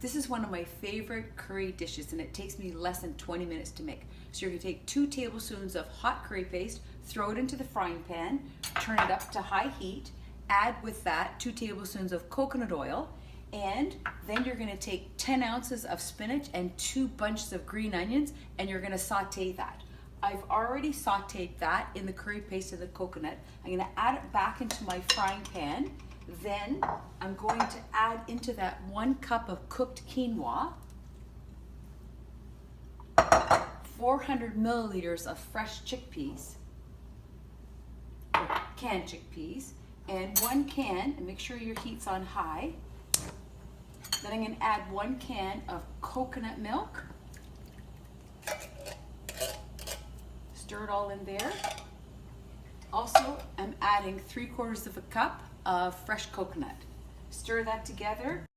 This is one of my favorite curry dishes, and it takes me less than 20 minutes to make. So you're gonna take 2 tablespoons of hot curry paste, throw it into the frying pan, turn it up to high heat, add with that 2 tablespoons of coconut oil, and then you're gonna take 10 ounces of spinach and 2 bunches of green onions, and you're gonna saute that. I've already sauteed that in the curry paste and the coconut. I'm gonna add it back into my frying pan. Then I'm going to add into that 1 cup of cooked quinoa, 400 milliliters of fresh chickpeas, or canned chickpeas, and 1 can, and make sure your heat's on high. Then I'm going to add 1 can of coconut milk. Stir it all in there. Also, I'm adding 3/4 of a cup of fresh coconut. Stir that together.